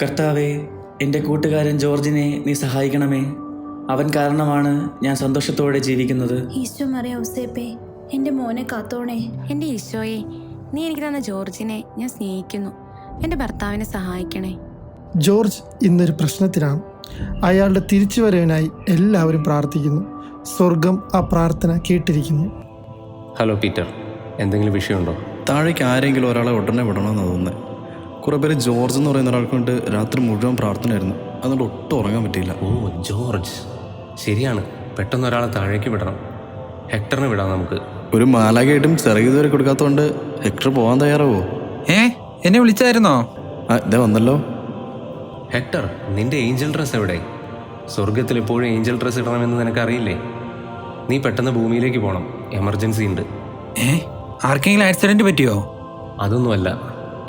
കർത്താവേ, എൻ്റെ കൂട്ടുകാരൻ ജോർജിനെ നീ സഹായിക്കണമേ. അവൻ കാരണമാണ് ഞാൻ സന്തോഷത്തോടെ ജീവിക്കുന്നത്. ഈശോ മറിയ ഔസേപ്പേ, എൻ്റെ മോനെ കാത്തോണേ. എൻ്റെ ഈശോയെ, നീ എനിക്ക് തന്ന ജോർജിനെ ഞാൻ സ്നേഹിക്കുന്നു. എൻ്റെ ഭർത്താവിനെ സഹായിക്കണേ. ജോർജ് ഇന്നൊരു പ്രശ്നത്തിലാണ്. അയാളുടെ തിരിച്ചുവരവിനായി എല്ലാവരും പ്രാർത്ഥിക്കുന്നു. സ്വർഗം ആ പ്രാർത്ഥന കേട്ടിരിക്കുന്നു. ഹലോ പീറ്റർ, എന്തെങ്കിലും വിഷയമുണ്ടോ? താഴേക്ക് ആരെങ്കിലും ഒരാളെ ഉടനെ വിടണമെന്ന് തോന്നുന്നത്. കുറേ പേര് ജോർജ് എന്ന് പറയുന്ന ഒരാൾക്ക് കൊണ്ട് രാത്രി മുഴുവൻ പ്രാർത്ഥനയായിരുന്നു. അതുകൊണ്ട് ഒട്ടും ഉറങ്ങാൻ പറ്റിയില്ല. ഓ ജോർജ്, ശരിയാണ്. പെട്ടെന്ന് ഒരാളെ താഴേക്ക് വിടണം. ഹെക്ടറിനെ വിടാം നമുക്ക്. ഒരു മാലാകയായിട്ടും ചെറുതുവരെ കൊടുക്കാത്തതുകൊണ്ട് ഹെക്ടർ പോകാൻ തയ്യാറാവോ? എന്നെ വിളിച്ചായിരുന്നോ? ഇതേ വന്നല്ലോ. ഹെക്ടർ, നിന്റെ ഏഞ്ചൽ ഡ്രസ്സ് എവിടെ? സ്വർഗത്തിൽ എപ്പോഴും ഏഞ്ചൽ ഡ്രസ്സ് ഇടണമെന്ന് നിനക്കറിയില്ലേ? നീ പെട്ടെന്ന് ഭൂമിയിലേക്ക് പോകണം. എമർജൻസി ഉണ്ട്. ആർക്കെങ്കിലും ആക്സിഡന്റ് പറ്റിയോ? അതൊന്നുമല്ല.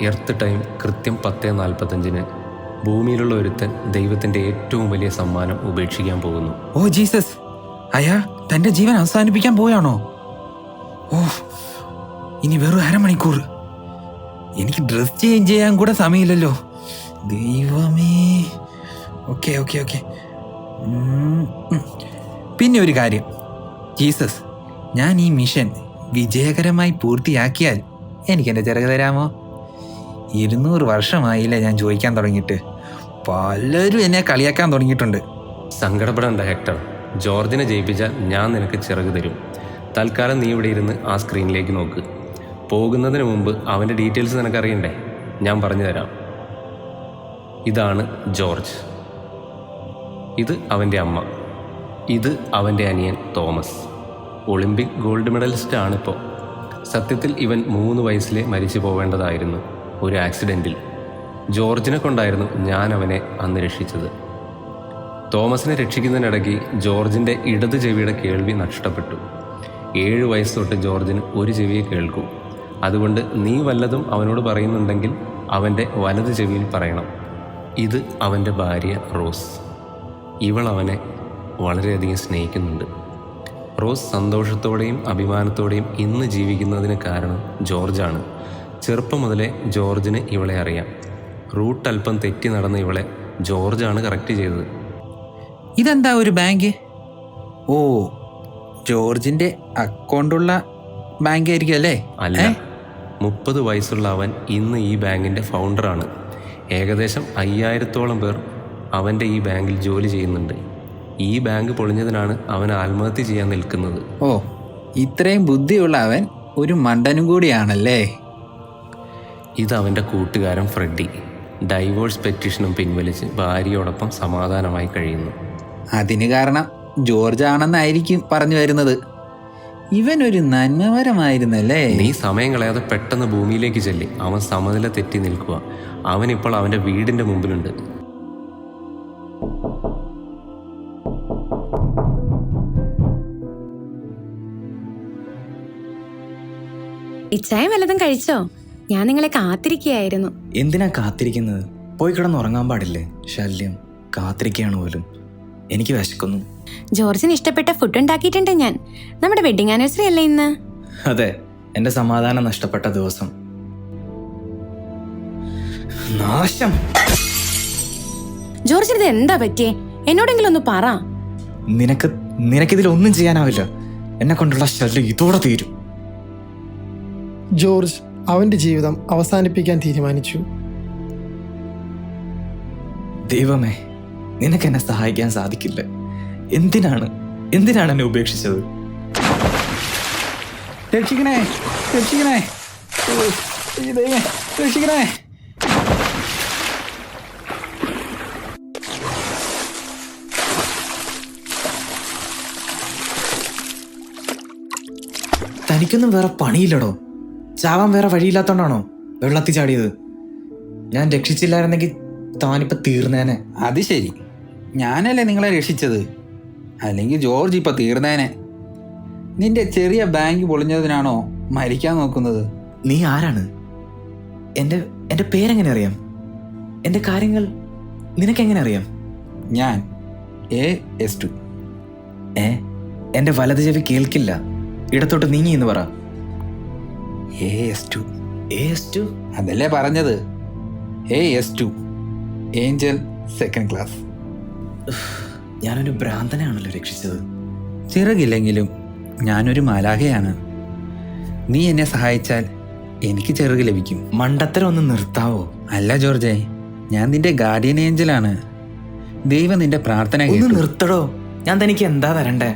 എർത്ത് ടൈം കൃത്യം 10:45 ഭൂമിയിലുള്ള ഒരുത്തൻ ദൈവത്തിൻ്റെ ഏറ്റവും വലിയ സമ്മാനം ഉപേക്ഷിക്കാൻ പോകുന്നു. ഓ ജീസസ്, അയാൾ തന്റെ ജീവൻ അവസാനിപ്പിക്കാൻ പോയാണോ? ഓ, ഇനി വെറും അരമണിക്കൂർ. എനിക്ക് ഡ്രസ് ചേഞ്ച് ചെയ്യാൻ കൂടെ സമയമില്ലല്ലോ. ദൈവമേ. Okay okay okay. പിന്നെ ഒരു കാര്യം, ജീസസ്, ഞാൻ ഈ മിഷൻ വിജയകരമായി പൂർത്തിയാക്കിയാൽ എനിക്ക് എൻ്റെ ചിറക് തരാമോ? 200 വർഷമായില്ലേ ഞാൻ ചോദിക്കാൻ തുടങ്ങിയിട്ട്. പലരും എന്നെ കളിയാക്കാൻ തുടങ്ങിയിട്ടുണ്ട്. സങ്കടപ്പെടേണ്ട ഹെക്ടർ. ജോർജിനെ ജയിപ്പിച്ചാൽ ഞാൻ നിനക്ക് ചിറക് തരും. തൽക്കാലം നീ ഇവിടെ ഇരുന്ന് ആ സ്ക്രീനിലേക്ക് നോക്ക്. പോകുന്നതിന് മുമ്പ് അവൻ്റെ ഡീറ്റെയിൽസ് നിനക്കറിയണ്ടേ? ഞാൻ പറഞ്ഞു തരാം. ഇതാണ് ജോർജ്. ഇത് അവൻ്റെ അമ്മ. ഇത് അവൻ്റെ അനിയൻ തോമസ്. ഒളിമ്പിക് ഗോൾഡ് മെഡലിസ്റ്റ് ആണിപ്പോൾ. സത്യത്തിൽ ഇവൻ 3 വയസ്സിലെ മരിച്ചു പോവേണ്ടതായിരുന്നു ഒരു ആക്സിഡൻറ്റിൽ. ജോർജിനെ കൊണ്ടായിരുന്നു ഞാൻ അവനെ അന്ന് രക്ഷിച്ചത്. തോമസിനെ രക്ഷിക്കുന്നതിനിടയ്ക്ക് ജോർജിൻ്റെ ഇടത് ചെവിയുടെ കേൾവി നഷ്ടപ്പെട്ടു. 7 വയസ്സ് തൊട്ട് ജോർജിന് ഒരു ചെവിയെ കേൾക്കൂ. അതുകൊണ്ട് നീ വല്ലതും അവനോട് പറയുന്നുണ്ടെങ്കിൽ അവൻ്റെ വലത് ചെവിയിൽ പറയണം. ഇത് അവൻ്റെ ഭാര്യ റോസ്. ഇവൾ അവനെ വളരെയധികം സ്നേഹിക്കുന്നുണ്ട്. റോസ് സന്തോഷത്തോടെയും അഭിമാനത്തോടെയും ഇന്ന് ജീവിക്കുന്നതിന് കാരണം ജോർജാണ്. ചെറുപ്പം മുതലേ ജോർജിന് ഇവളെ അറിയാം. റൂട്ട് അല്പം തെറ്റി നടന്ന ഇവളെ ജോർജാണ് കറക്റ്റ് ചെയ്തത്. ഇതെന്താ ഒരു ബാങ്ക്? ഓ, ജോർജിന്റെ അക്കൗണ്ടുള്ള ബാങ്ക് ആയിരിക്കും അല്ലേ? അല്ല, 30 വയസ്സുള്ള അവൻ ഇന്ന് ഈ ബാങ്കിൻ്റെ ഫൗണ്ടറാണ്. ഏകദേശം 5000-ഓളം പേർ അവൻ്റെ ഈ ബാങ്കിൽ ജോലി ചെയ്യുന്നുണ്ട്. ഈ ബാങ്ക് പൊളിഞ്ഞതിനാണ് അവൻ ആത്മഹത്യ ചെയ്യാൻ നിൽക്കുന്നത്. ഓ, ഇത്രയും ബുദ്ധിയുള്ള അവൻ ഒരു മണ്ടനും കൂടിയാണല്ലേ. ഇത് അവൻ്റെ കൂട്ടുകാരൻ ഫ്രെഡി. ഡൈവോഴ്സ് പെറ്റീഷനും പിൻവലിച്ച് ഭാര്യയോടൊപ്പം സമാധാനമായി കഴിയുന്നു. അതിന് കാരണം ജോർജ് ആണെന്നായിരിക്കും പറഞ്ഞു വരുന്നത്. ഇവനൊരു നന്മമരമായിരുന്നല്ലേ. നീ സമയം കളയാതെ പെട്ടെന്ന് ഭൂമിയിലേക്ക് ചെല്ലി. അവൻ സമനില തെറ്റി നിൽക്കുക. അവനിപ്പോൾ അവൻ്റെ വീടിൻ്റെ മുമ്പിലുണ്ട്. ഇച്ചായം വല്ലതും കഴിച്ചോ? ഞാൻ നിങ്ങളെ കാത്തിരിക്കുകയായിരുന്നു. എന്തിനാ കാത്തിരിക്കുന്നത്? പോയി കിടന്ന് ഉറങ്ങാൻ പാടില്ലേ? ശല്യം. കാത്തിരിക്കുകയാണ് പോലും. എനിക്ക് വിശക്കുന്നു. ജോർജിന് ഇഷ്ടപ്പെട്ട ഫുഡ് ഉണ്ടാക്കിയിട്ടുണ്ട് ഞാൻ. നമ്മുടെ വെഡിങ് ആനിവേഴ്സറി അല്ലേ ഇന്ന്? അതെ, എൻ്റെ സമാധാനം നഷ്ടപ്പെട്ട ദിവസം. നാശം. ജോർജിന് ഇത് എന്താ പറ്റിയേ? എന്നോടെങ്കിലും ഒന്ന് പറ. നിനക്കിതിലൊന്നും ചെയ്യാനാവില്ല. എന്നെ കൊണ്ടുള്ള ശല്യം ഇതോടെ തീരും. ജോർജ് അവന്റെ ജീവിതം അവസാനിപ്പിക്കാൻ തീരുമാനിച്ചു. ദൈവമേ, നിനക്ക് എന്നെ സഹായിക്കാൻ സാധിക്കില്ല. എന്തിനാണ് എന്നെ ഉപേക്ഷിച്ചത്? രക്ഷിക്കണേ, രക്ഷിക്കണേ, രക്ഷിക്കണേ. തനിക്കൊന്നും വേറെ പണിയില്ലടോ. ചാവാൻ വേറെ വഴിയില്ലാത്തോണ്ടാണോ വെള്ളത്തിൽ ചാടിയത്? ഞാൻ രക്ഷിച്ചില്ലായിരുന്നെങ്കിൽ താനിപ്പോ തീർന്നേനെ. അത് ശരി, ഞാനല്ലേ നിങ്ങളെ രക്ഷിച്ചത്. അല്ലെങ്കിൽ ജോർജ് ഇപ്പൊ തീർന്നേനെ. നിന്റെ ചെറിയ ബാങ്ക് പൊളിഞ്ഞതിനാണോ മരിക്കാൻ നോക്കുന്നത്? നീ ആരാണ്? എന്റെ പേരെങ്ങനെ അറിയാം? എന്റെ കാര്യങ്ങൾ നിനക്കെങ്ങനെ അറിയാം? ഞാൻ AS2. എന്റെ വലത് ചെവി കേൾക്കില്ല. ഇടത്തോട്ട് നീങ്ങി എന്ന് പറ. AS2. AS2? അതല്ലേ പറഞ്ഞത്, AS2. Angel second class. ഞാനൊരു ഭ്രാന്തനെയാണല്ലോ രക്ഷിച്ചത്. ചിറകില്ലെങ്കിലും ഞാനൊരു മാലാഖയാണ്. നീ എന്നെ സഹായിച്ചാൽ എനിക്ക് ചിറക് ലഭിക്കും. മണ്ടത്തരം ഒന്ന് നിർത്താവോ? അല്ല ജോർജെ, ഞാൻ നിന്റെ ഗാർഡിയൻ ഏഞ്ചലാണ്. ദൈവം നിന്റെ പ്രാർത്ഥന ഒന്ന് കേട്ടു. നിർത്തടോ. ഞാൻ തനിക്ക് എന്താ തരണ്ടേ?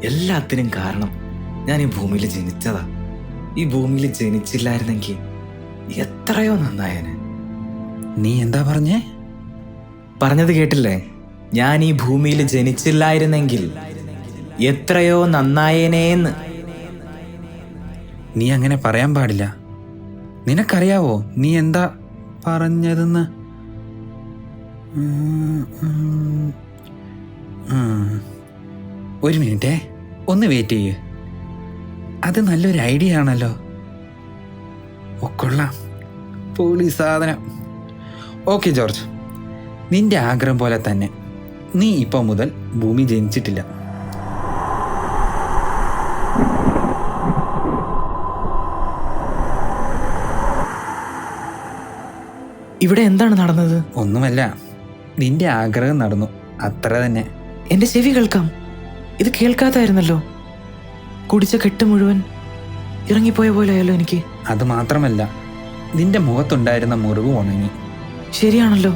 എല്ലാത്തിനും കാരണം ഞാൻ ഈ ഭൂമിയിൽ ജനിച്ചതാ. ഈ ഭൂമിയിൽ ജനിച്ചില്ലായിരുന്നെങ്കിൽ എത്രയോ നന്നായേനെ. നീ എന്താ പറഞ്ഞേ? പറഞ്ഞത് കേട്ടില്ലേ? ഞാൻ ഈ ഭൂമിയിൽ ജനിച്ചില്ലായിരുന്നെങ്കിൽ എത്രയോ നന്നായേനേന്ന്. നീ അങ്ങനെ പറയാൻ പാടില്ല. നിനക്കറിയാവോ നീ എന്താ പറഞ്ഞതെന്ന്? ഒരു മിനിറ്റേ, ഒന്ന് വെയിറ്റ് ചെയ്യ്. അത് നല്ലൊരു ഐഡിയ ആണല്ലോ. ഓ കൊള്ളാം, പൊളി സാധനം. ഓക്കെ ജോർജ്, നിന്റെ ആഗ്രഹം പോലെ തന്നെ നീ ഇപ്പോൾ മുതൽ ഭൂമി ജനിച്ചിട്ടില്ല. ഇവിടെ എന്താണ് നടന്നത്? ഒന്നുമല്ല, നിന്റെ ആഗ്രഹം നടന്നു, അത്ര തന്നെ. എന്റെ ചെവി കേൾക്കാം. ഇത് കേൾക്കാത്തായിരുന്നല്ലോ. കുടിച്ച കെട്ട് മുഴുവൻ ഇറങ്ങിപ്പോയ പോലെയല്ലോ എനിക്ക്. അത് മാത്രമല്ല, നിന്റെ മുഖത്തുണ്ടായിരുന്ന മുറിവ് ഉണങ്ങി. ശരിയാണല്ലോ.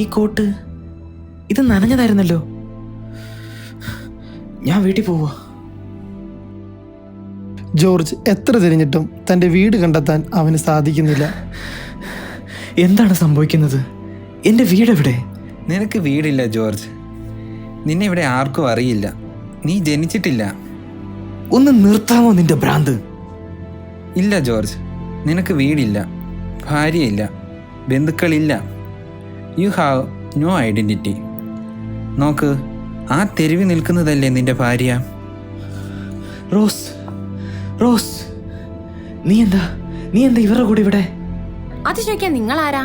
ഈ കോട്ട് ഇത് നനഞ്ഞതായിരുന്നല്ലോ. ഞാൻ വീട്ടിൽ പോവാ. ജോർജ് എത്ര തിരിഞ്ഞിട്ടും തൻ്റെ വീട് കണ്ടെത്താൻ അവന് സാധിക്കുന്നില്ല. എന്താണ് സംഭവിക്കുന്നത്? എൻ്റെ വീടെവിടെ? നിനക്ക് വീടില്ല ജോർജ്. നിന്നെ ഇവിടെ ആർക്കും അറിയില്ല. നീ ജനിച്ചിട്ടില്ല. ഒന്ന് നിർത്താമോ നിന്റെ ഭ്രാന്ത്? ഇല്ല ജോർജ്, നിനക്ക് വീടില്ല, ഭാര്യയില്ല, ബന്ധുക്കളില്ല. You have no identity. നോക്ക്, ആ തെരുവിൽ നിൽക്കുന്നതല്ലേ നിന്റെ ഭാര്യ. റോസ്, റോസ്, നീ എന്താ ഇവരുടെ കൂടെ ഇവിടെ? അത് ചോദിക്കാൻ നിങ്ങൾ ആരാ?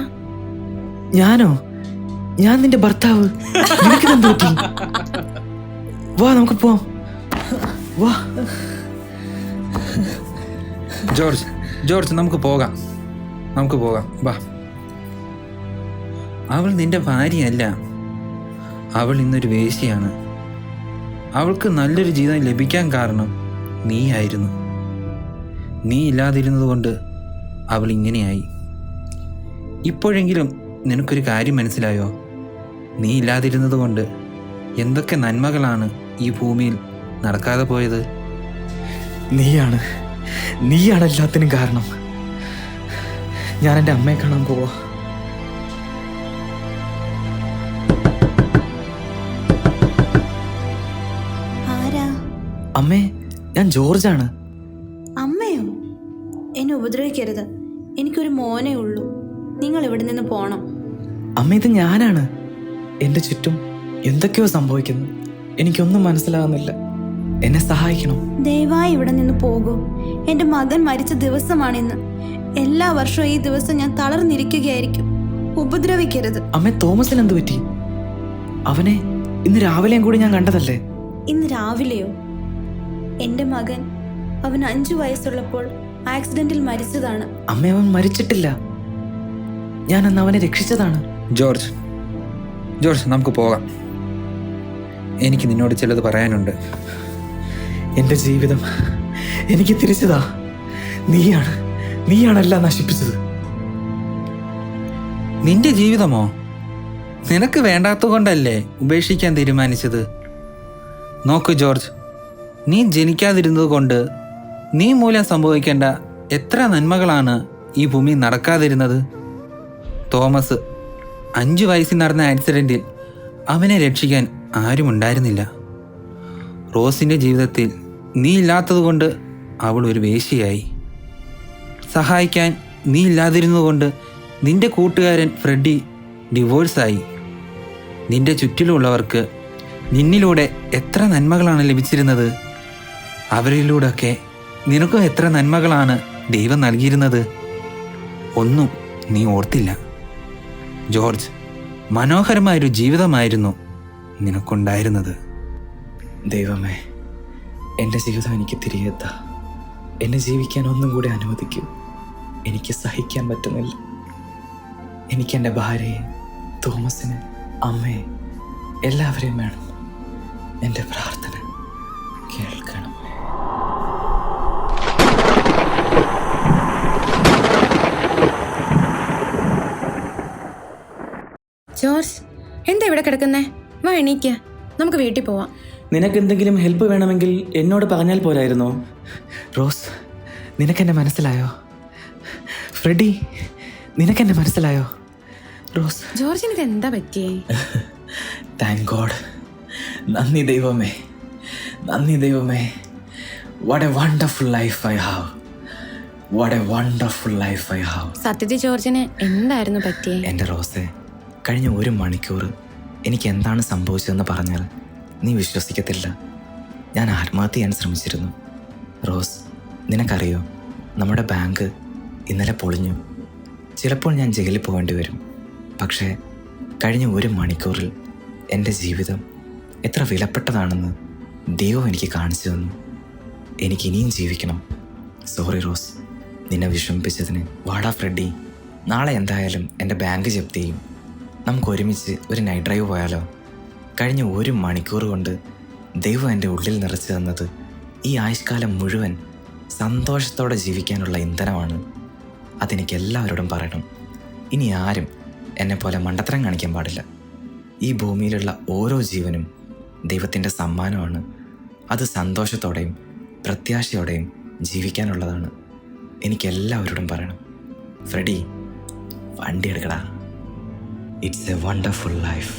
ഞാനോ? ഞാൻ നിന്റെ ഭർത്താവ്. നിനക്കിതെന്ത് പറ്റി? വാ, നമുക്ക് പോവാം. വാ ജോർജ്, ജോർജ്, നമുക്ക് പോകാം, വാ. അവൾ നിന്റെ ഭാര്യയല്ല, അവൾ ഇന്നൊരു വേശ്യയാണ്. അവൾക്ക് നല്ലൊരു ജീവിതം ലഭിക്കാൻ കാരണം നീയായിരുന്നു. നീ ഇല്ലാതിരുന്നത് കൊണ്ട് അവൾ ഇങ്ങനെയായി. ഇപ്പോഴെങ്കിലും നിനക്കൊരു കാര്യം മനസ്സിലായോ? നീ ഇല്ലാതിരുന്നത് കൊണ്ട് എന്തൊക്കെ നന്മകളാണ് ഈ ഭൂമിയിൽ നടക്കാതെ പോയത്. നീയാണ് എല്ലാത്തിനും കാരണം. ഞാൻ എൻ്റെ അമ്മയെ കാണാൻ പോവാ. ആരാ? അമ്മേ, ഞാൻ ജോർജാണ്. അമ്മയോ? എന്നെ ഉപദ്രവിക്കരുത്. എനിക്കൊരു മോനേ ഉള്ളൂ. നിങ്ങൾ ഇവിടെ നിന്ന് പോണം. അമ്മ, ഇത് ഞാനാണ്. എൻ്റെ ചുറ്റും എന്തൊക്കെയോ സംഭവിക്കുന്നു. എനിക്കൊന്നും മനസ്സിലാകുന്നില്ല. എന്നെ സഹായിക്കണം. ദയവായി ഇവിടെ നിന്ന് പോകൂ. എൻ്റെ മകൻ മരിച്ച ദിവസമാണിന്ന്. എല്ലാ വർഷവും ഈ ദിവസം ഞാൻ തളർന്നിരിക്കുകയായിരിക്കും. ഉപദ്രവിക്കരുത്. അമ്മ, തോമസിന് എന്ത് പറ്റി? അവനെ ഇന്ന് രാവിലെയും കൂടി ഞാൻ കണ്ടതല്ലേ? ഇന്ന് രാവിലെയോ? എൻ്റെ മകൻ, അവൻ 5 വയസ്സുള്ളപ്പോൾ ആക്സിഡന്റിൽ മരിച്ചതാണ്. അമ്മ, അവൻ മരിച്ചിട്ടില്ല. ഞാൻ അന്ന് അവനെ രക്ഷിച്ചതാണ്. ജോർജ്, നമുക്ക് പോകാം. എനിക്ക് നിന്നോട് ചിലത് പറയാനുണ്ട്. എൻ്റെ ജീവിതം എനിക്ക് തിരിച്ചതാ. നീയാണെല്ലാം നശിപ്പിച്ചത്. നിന്റെ ജീവിതമോ? നിനക്ക് വേണ്ടാത്തതുകൊണ്ടല്ലേ ഉപേക്ഷിക്കാൻ തീരുമാനിച്ചത്? നോക്കൂ ജോർജ്, നീ ജനിക്കാതിരുന്നത് കൊണ്ട് നീ മൂലം സംഭവിക്കേണ്ട എത്ര നന്മകളാണ് ഈ ഭൂമി നടക്കാതിരുന്നത്. തോമസ് 5 വയസ്സിൽ നടന്ന ആക്സിഡൻറ്റിൽ അവനെ രക്ഷിക്കാൻ ആരുമുണ്ടായിരുന്നില്ല. റോസിൻ്റെ ജീവിതത്തിൽ നീ ഇല്ലാത്തതുകൊണ്ട് അവൾ ഒരു വേശ്യയായി. സഹായിക്കാൻ നീ ഇല്ലാതിരുന്നതുകൊണ്ട് നിന്റെ കൂട്ടുകാരൻ ഫ്രെഡി ഡിവോഴ്സായി. നിന്റെ ചുറ്റിലുള്ളവർക്ക് നിന്നിലൂടെ എത്ര നന്മകളാണ് ലഭിച്ചിരുന്നത്. അവരിലൂടെയൊക്കെ നിനക്കും എത്ര നന്മകളാണ് ദൈവം നൽകിയിരുന്നത്. ഒന്നും നീ ഓർത്തില്ല. ജോർജ്, മനോഹരമായൊരു ജീവിതമായിരുന്നു നിനക്കുണ്ടായിരുന്നത്. ദൈവമേ, എൻ്റെ ജീവിതം എനിക്ക് തിരികെ താ. എന്നെ ജീവിക്കാൻ ഒന്നും കൂടി അനുവദിക്കൂ. എനിക്ക് സഹിക്കാൻ പറ്റുന്നില്ല. എനിക്ക് എൻ്റെ ഭാര്യയെ, തോമസിനെ, അമ്മയെ എല്ലാവരെയും വേണം. എൻ്റെ പ്രാർത്ഥന കേൾക്കണം. ജോർജ്, എന്താ ഇവിടെ കിടക്കുന്നേ? വാ, എണീക്ക, നമുക്ക് വീട്ടിൽ പോവാം. നിനക്ക് എന്തെങ്കിലും ഹെൽപ്പ് വേണമെങ്കിൽ എന്നോട് പറഞ്ഞാൽ പോരായിരുന്നോ? റോസ്, നിനക്കെന്നെ മനസ്സിലായോ? ഫ്രെഡി, നിനക്കെന്നെ മനസ്സിലായോ? റോസ്, ജോർജിന് ഇത് എന്താ പറ്റിയേ? Thank God. നന്ദി ദൈവമേ, നന്ദി ദൈവമേ. What A wonderful life I have. What A wonderful life I have. സത്യത്തിൽ ജോർജിന് എന്തായിരുന്നു പറ്റിയേ? എൻ്റെ റോസെ, കഴിഞ്ഞ 1 മണിക്കൂർ എനിക്ക് എന്താണ് സംഭവിച്ചതെന്ന് പറഞ്ഞാൽ നീ വിശ്വസിക്കത്തില്ല. ഞാൻ ആത്മഹത്യ ചെയ്യാൻ ശ്രമിച്ചിരുന്നു. റോസ്, നിനക്കറിയോ, നമ്മുടെ ബാങ്ക് ഇന്നലെ പൊളിഞ്ഞു. ചിലപ്പോൾ ഞാൻ ജയിലിൽ പോകേണ്ടി വരും. പക്ഷേ കഴിഞ്ഞ 1 മണിക്കൂറിൽ എൻ്റെ ജീവിതം എത്ര വിലപ്പെട്ടതാണെന്ന് ദൈവം എനിക്ക് കാണിച്ചു തന്നു. എനിക്കിനിയും ജീവിക്കണം. സോറി റോസ്, നിന്നെ വിഷമിപ്പിച്ചതിന്. വാടാ ഫ്രെഡി, നാളെ എന്തായാലും എൻ്റെ ബാങ്ക് ജപ്തി ചെയ്യും. നമുക്ക് ഒരുമിച്ച് ഒരു നൈറ്റ് ഡ്രൈവ് പോയാലോ? കഴിഞ്ഞ 1 മണിക്കൂർ കൊണ്ട് ദൈവം എൻ്റെ ഉള്ളിൽ നിറച്ചു തന്നത് ഈ ആയുഷ്കാലം മുഴുവൻ സന്തോഷത്തോടെ ജീവിക്കാനുള്ള ഇന്ധനമാണ്. അതെനിക്ക് എല്ലാവരോടും പറയണം. ഇനി ആരും എന്നെപ്പോലെ മണ്ടത്തരം കാണിക്കാൻ പാടില്ല. ഈ ഭൂമിയിലുള്ള ഓരോ ജീവനും ദൈവത്തിൻ്റെ സമ്മാനമാണ്. അത് സന്തോഷത്തോടെയും പ്രത്യാശയോടെയും ജീവിക്കാനുള്ളതാണ്. എനിക്കെല്ലാവരോടും പറയണം. ഫ്രെഡി, വണ്ടി എടുക്കടാ. It's a wonderful life.